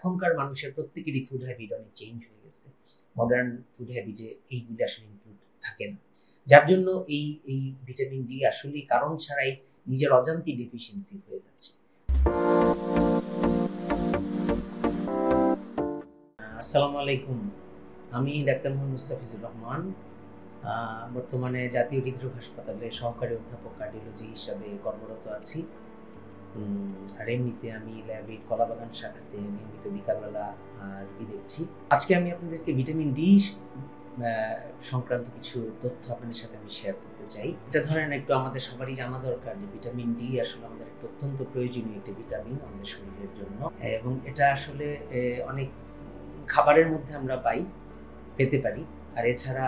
এখনকার মানুষের প্রত্যেকেরই ফুড হ্যাবিট অনেক চেঞ্জ হয়ে গেছে। মডার্ন ফুড হ্যাবিটে এইগুলি আসলে ইনক্লুড থাকে না, যার জন্য এই এই ভিটামিন ডি আসলে কারণ ছাড়াই নিজের অজান্তেই ডেফিসিয়েন্সি হয়ে যাচ্ছে। আসসালামু আলাইকুম, আমি ডাক্তার মোহাম্মদ মুস্তাফিজুর রহমান, বর্তমানে জাতীয় হৃদরোগ হাসপাতালে সহকারী অধ্যাপক কার্ডিওলজি হিসাবে কর্মরত আছি। আর এমনিতে আমি ল্যাবের কলাবাগান শাখাতে নিয়মিত বিকালবেলা রোগী দেখছি। আজকে আমি আপনাদেরকে ভিটামিন ডি সংক্রান্ত কিছু তথ্য আপনাদের সাথে আমি শেয়ার করতে চাই। এটা ধরেন একটু আমাদের সবারই জানা দরকার যে ভিটামিন ডি আসলে আমাদের একটা অত্যন্ত প্রয়োজনীয় একটি ভিটামিন আমাদের শরীরের জন্য, এবং এটা আসলে অনেক খাবারের মধ্যে আমরা পেতে পারি। আর এছাড়া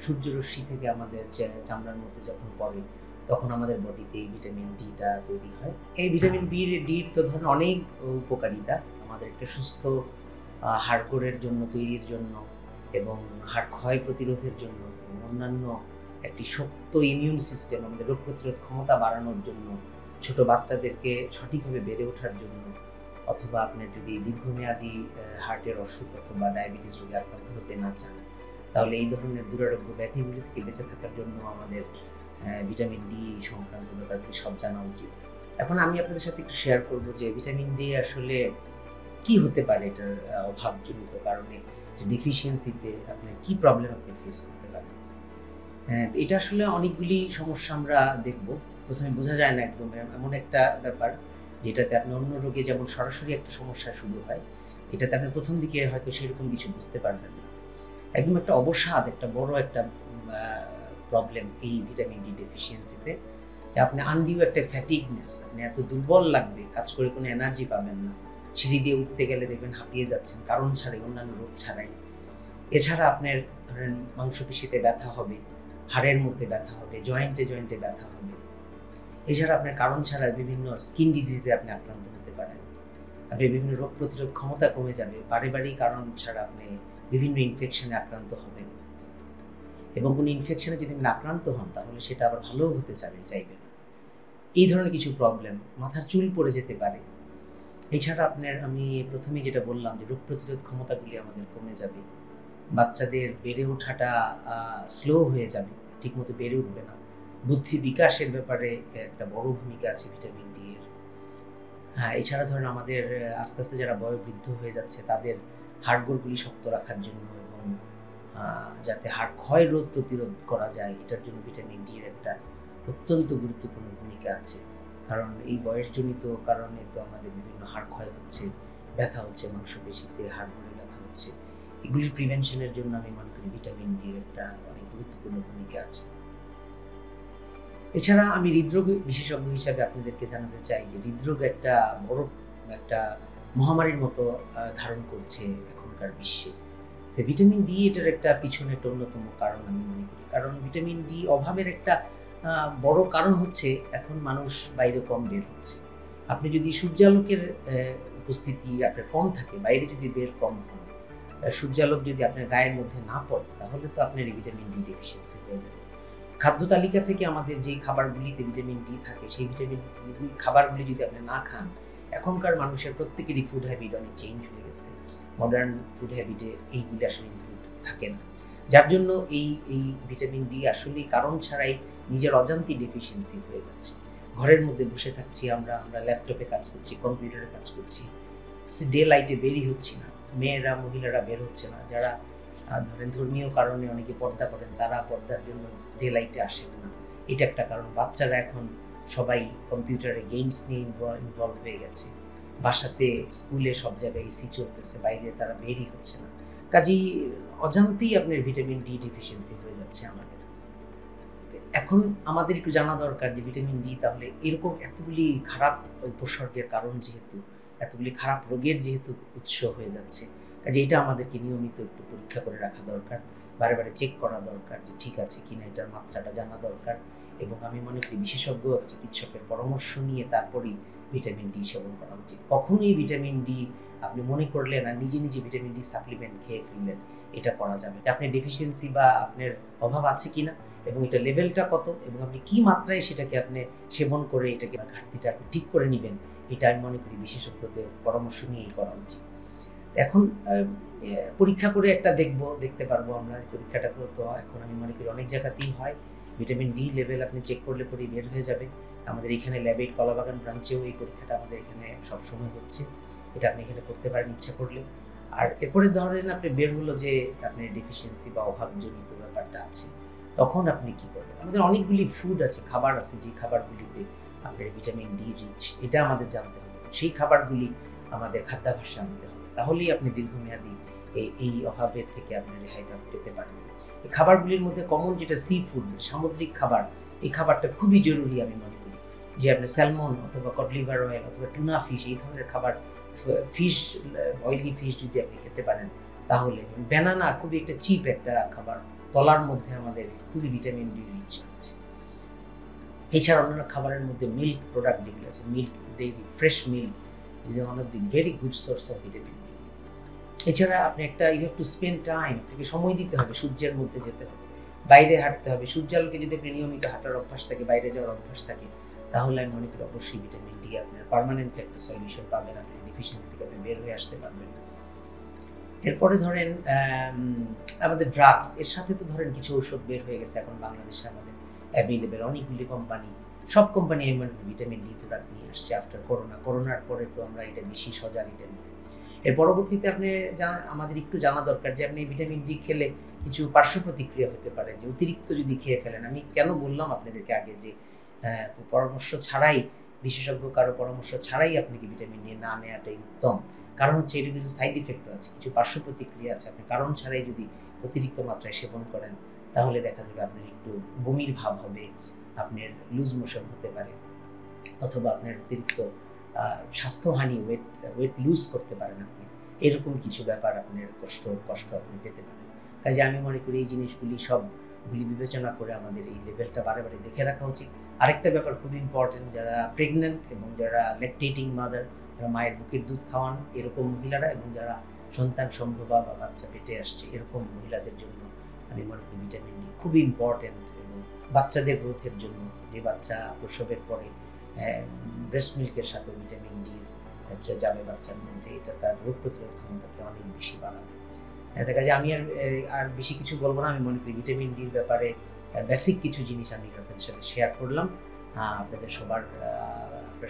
সূর্যরশ্মি থেকে আমাদের চামড়ার মধ্যে যখন পড়ে তখন আমাদের বডিতে এই ভিটামিন ডিটা তৈরি হয়। এই ভিটামিন ডির তো ধরেন অনেক উপকারিতা আমাদের একটা সুস্থ হাড়গোড়ের জন্য তৈরির জন্য, এবং হাড় ক্ষয় প্রতিরোধের জন্য, এবং অন্যান্য একটি শক্ত ইমিউন সিস্টেম আমাদের রোগ প্রতিরোধ ক্ষমতা বাড়ানোর জন্য, ছোট বাচ্চাদেরকে সঠিকভাবে বেড়ে ওঠার জন্য, অথবা আপনার যদি দীর্ঘমেয়াদী হার্টের অসুখ অথবা ডায়াবেটিস রোগে আক্রান্ত হতে না চান, তাহলে এই ধরনের দুরারোগ্য ব্যাধিগুলি থেকে বেঁচে থাকার জন্য আমাদের ভিটামিন ডি সংক্রান্ত ব্যাপারগুলি সব জানা উচিত। এখন আমি আপনাদের সাথে একটু শেয়ার করব যে ভিটামিন ডি আসলে কি হতে পারে, এটার অভাবজনিত কারণে ডিফিসিয়েন্সিতে আপনার কি প্রবলেম আপনি ফেস করতে পারেন। এটা আসলে অনেকগুলি সমস্যা আমরা দেখব। প্রথমে বোঝা যায় না একদম, এমন একটা ব্যাপার যেটাতে আপনি অন্য রোগে যেমন সরাসরি একটা সমস্যা শুরু হয়, এটাতে আপনি প্রথম দিকে হয়তো সেরকম কিছু বুঝতে পারবেন না। একদম একটা অবসাদ, একটা বড় একটা প্রবলেম এই ভিটামিন ডি ডেফিসিয়েন্সিতে, যে আপনি আনডিউ একটা ফ্যাটিগনেস, আপনি এত দুর্বল লাগবে, কাজ করে কোনো এনার্জি পাবেন না, সিঁড়ি দিয়ে উঠতে গেলে দেখবেন হাঁপিয়ে যাচ্ছেন কারণ ছাড়াই, অন্যান্য রোগ ছাড়াই। এছাড়া আপনার ধরেন মাংসপেশিতে ব্যথা হবে, হাড়ের মধ্যে ব্যথা হবে, জয়েন্টে ব্যথা হবে। এছাড়া আপনার কারণ ছাড়া বিভিন্ন স্কিন ডিজিজে আপনি আক্রান্ত হতে পারেন, আপনি বিভিন্ন রোগ প্রতিরোধ ক্ষমতা কমে যাবে, পারিবারিক কারণ ছাড়া আপনি বিভিন্ন ইনফেকশনে আক্রান্ত হবেন, এবং কোনো ইনফেকশনে যদি আপনি আক্রান্ত হন তাহলে সেটা আবার ভালো হতে চাইবে না। এই ধরনের কিছু প্রবলেম, মাথার চুল পড়ে যেতে পারে। এছাড়া আপনার, আমি প্রথমেই যেটা বললাম যে রোগ প্রতিরোধ ক্ষমতাগুলি আমাদের কমে যাবে, বাচ্চাদের বেড়ে ওঠাটা স্লো হয়ে যাবে, ঠিকমতো বেড়ে উঠবে না। বুদ্ধি বিকাশের ব্যাপারে একটা বড় ভূমিকা আছে ভিটামিন ডি এর। এছাড়া ধরেন আমাদের আস্তে আস্তে যারা বয়োবৃদ্ধ হয়ে যাচ্ছে তাদের হাড়গোড়গুলি শক্ত রাখার জন্য, এবং যাতে হাড় ক্ষয় রোধ প্রতিরোধ করা যায়, এটার জন্য ভিটামিন ডি এর একটা অত্যন্ত গুরুত্বপূর্ণ ভূমিকা আছে। কারণ এই বয়সজনিত কারণে তো আমাদের বিভিন্ন হাড় ক্ষয় হচ্ছে, ব্যথা হচ্ছে মাংসপেশিতে, হাড়গোড়ে ব্যথা হচ্ছে। এগুলির প্রিভেনশনের জন্য আমি মনে করি ভিটামিন ডি এর একটা অনেক গুরুত্বপূর্ণ ভূমিকা আছে। এছাড়া আমি হৃদরোগ বিশেষজ্ঞ হিসাবে আপনাদেরকে জানাতে চাই যে হৃদরোগ একটা বড় একটা মহামারীর মতো ধারণ করছে এখনকার বিশ্বে। তো ভিটামিন ডি এটার একটা পিছনে একটা অন্যতম কারণ আমি মনে করি। কারণ ভিটামিন ডি অভাবের একটা বড় কারণ হচ্ছে এখন মানুষ বাইরে কম বের হচ্ছে। আপনি যদি সূর্যালোকের উপস্থিতি আপনার কম থাকে, বাইরে যদি বের কম হন, সূর্যালোক যদি আপনার গায়ের মধ্যে না পড়ে, তাহলে তো আপনার এই ভিটামিন ডি ডেফিসিয়েন্সি হয়ে যাবে। খাদ্য তালিকা থেকে আমাদের যেই খাবারগুলিতে ভিটামিন ডি থাকে, সেই ভিটামিন খাবারগুলি যদি আপনি না খান, এখনকার মানুষের প্রত্যেকেরই ফুড হ্যাবিট অনেক চেঞ্জ হয়ে গেছে। মডার্ন ফুড হ্যাবিটে এইগুলি আসলে ইনক্লুড থাকে না, যার জন্য এই ভিটামিন ডি আসলে কারণ ছাড়াই নিজের অজান্তেই ডেফিসিয়েন্সি হয়ে যাচ্ছে। ঘরের মধ্যে বসে থাকছি আমরা ল্যাপটপে কাজ করছি, কম্পিউটারে কাজ করছি, ডে লাইটে বেরই হচ্ছি না, মহিলারা বের হচ্ছে না। যারা ধরেন ধর্মীয় কারণে অনেকে পর্দা করেন, তারা পর্দার জন্য ডে লাইটে আসেন না, এটা একটা কারণ। বাচ্চারা এখন সবাই কম্পিউটারে গেমস নিয়ে ইনভলভ হয়ে গেছে, বাসাতে স্কুলে সব জায়গায় এসি চলতেছে, বাইরে তারা বেরই হচ্ছে না। কাজেই অজান্তেই আপনার ভিটামিন ডি ডেফিসিয়েন্সি হয়ে যাচ্ছে আমাদের। এখন আমাদের একটু জানা দরকার যে ভিটামিন ডি তাহলে এরকম এতগুলি খারাপ উপসর্গের কারণ, যেহেতু এতগুলি খারাপ রোগের যেহেতু উৎস হয়ে যাচ্ছে, কাজে এটা আমাদেরকে নিয়মিত একটু পরীক্ষা করে রাখা দরকার, বারে বারে চেক করা দরকার যে ঠিক আছে কিনা, এটার মাত্রাটা জানা দরকার। এবং আমি মনে করি বিশেষজ্ঞ চিকিৎসকের পরামর্শ নিয়ে তারপরেই ভিটামিন ডি সেবন করা উচিত। কখনোই ভিটামিন ডি আপনি মনে করলেন আর নিজে নিজে ভিটামিন ডি সাপ্লিমেন্ট খেয়ে ফেললেন, এটা করা যাবে। আপনি ডেফিসিয়েন্সি বা আপনার অভাব আছে কিনা, এবং এটা লেভেলটা কত, এবং আপনি কি মাত্রায় সেটাকে আপনি সেবন করে এটাকে ঘাটতিটা আপনি ঠিক করে নেবেন, এটা আমি মনে করি বিশেষজ্ঞদের পরামর্শ নিয়েই করা উচিত। এখন পরীক্ষা করে একটা দেখতে পারবো আমরা। পরীক্ষাটা তো এখন আমি মনে করি অনেক জায়গাতেই হয়। ভিটামিন ডি লেভেল আপনি চেক করলে পরেই বের হয়ে যাবে। আমাদের এখানে ল্যাবে কলাবাগান ব্রাঞ্চেও এই পরীক্ষাটা আমাদের এখানে সবসময় হচ্ছে। এটা আপনি এখানে করতে পারেন ইচ্ছা করলে। আর এরপরে ধরেন আপনি বের হলো যে আপনার ডেফিসিয়েন্সি বা অভাবজনিত ব্যাপারটা আছে, তখন আপনি কি করবেন? আমাদের অনেকগুলি ফুড আছে, খাবার আছে, যে খাবারগুলিতে আপনার ভিটামিন ডি রিচ, এটা আমাদের জানতে হবে। সেই খাবারগুলি আমাদের খাদ্যাভ্যাসে আনতে হবে, তাহলেই আপনি দীর্ঘমেয়াদী এই অভাবের থেকে আপনি রেহাইটা পেতে পারবেন। এই খাবারগুলির মধ্যে কমন যেটা সি ফুড, সামুদ্রিক খাবার, এই খাবারটা খুবই জরুরি আমি মনে করি। যে আপনি স্যালমন অথবা কড লিভার অয়েল অথবা টুনা ফিশ, এই ধরনের খাবার, ফিশ, অয়েলি ফিশ যদি আপনি খেতে পারেন তাহলে। ব্যানানা খুবই একটা চিপ একটা খাবার, কলার মধ্যে আমাদের খুবই ভিটামিন ডি রিচ আছে। এছাড়া অন্যান্য খাবারের মধ্যে মিল্ক প্রোডাক্ট যেগুলো আছে, milk, dairy, fresh milk is one of the very good source of vitamin D. এছাড়া আপনি you have to spend time, আপনাকে সময় দিতে হবে, সূর্যের মধ্যে যেতে হবে, বাইরে হাঁটতে হবে। সূর্যালোকে যদি আপনি নিয়মিত হাঁটার অভ্যাস থাকে, বাইরে যাওয়ার অভ্যাস থাকে, তাহলে আমি মনে করি অবশ্যই ভিটামিন ডি আপনার পার্মানেন্ট একটা সলিউশন পাবেন, আপনি ডেফিসিয়েন্সি থেকে আপনি বের হয়ে আসতে পারবেন। এরপরে ধরেন আমাদের ড্রাগস, এর সাথে তো ধরেন কিছু ঔষধ বের হয়ে গেছে এখন বাংলাদেশে আমাদের অ্যাভেলেবেল, অনেকগুলি কোম্পানি, সব কোম্পানি ভিটামিন ডি প্রোডাক্ট নিয়ে আসছে আফটার করোনার পরে তো আমরা এটা বেশি সজাগ এটা নিয়ে। এর পরবর্তীতে আপনি আমাদের একটু জানা দরকার যে আপনি ভিটামিন ডি খেলে কিছু পার্শ্ব প্রতিক্রিয়া হতে পারে, যে অতিরিক্ত যদি খেয়ে ফেলেন। আমি কেন বললাম আপনাদেরকে আগে যে পরামর্শ ছাড়াই, বিশেষজ্ঞ কারো পরামর্শ ছাড়াই আপনাকে ভিটামিন ডি না নেওয়াটাই উত্তম। কারণ হচ্ছে এর কিছু সাইড ইফেক্টও আছে, কিছু পার্শ্ব প্রতিক্রিয়া আছে। আপনি কারণ ছাড়াই যদি অতিরিক্ত মাত্রায় সেবন করেন তাহলে দেখা যাবে আপনার একটু বমির ভাব হবে, আপনার লুজ মোশন হতে পারে, অথবা আপনার অতিরিক্ত স্বাস্থ্যহানি, ওয়েট লুজ করতে পারেন আপনি, এরকম কিছু ব্যাপার আপনার কষ্ট আপনি পেতে পারেন। কাজে আমি মনে করি এই জিনিসগুলি সবগুলি বিবেচনা করে আমাদের এই লেভেলটা বারে দেখে রাখা উচিত। আরেকটা ব্যাপার খুব ইম্পর্টেন্ট, যারা প্রেগনেন্ট এবং যারা ল্যাকটেটিং মাদার, যারা মায়ের বুকের দুধ খাওয়ান এরকম মহিলারা, এবং যারা সন্তান সম্ভবা বা বাচ্চা পেটে আসছে এরকম মহিলাদের জন্য আমি মনে করি ভিটামিন ডি খুবই ইম্পর্টেন্ট। এবং বাচ্চাদের গ্রোথের জন্য, যে বাচ্চা প্রসবের পরে ব্রেস্ট মিল্কের সাথে ভিটামিন ডি যাবে বাচ্চার মধ্যে, এটা তার রোগ প্রতিরোধ ক্ষমতাকে অনেক বেশি বাড়াবে। দেখা যায় আমি আর বেশি কিছু বলবো না। আমি মনে করি ভিটামিন ডির ব্যাপারে বেসিক কিছু জিনিস আমি আপনাদের সাথে শেয়ার করলাম। আপনারা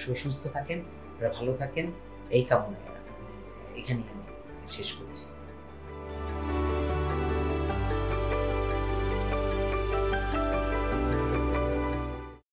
সবাই সুস্থ থাকেন, আপনারা ভালো থাকেন, এই কামনায় আমি এখানেই শেষ করছি।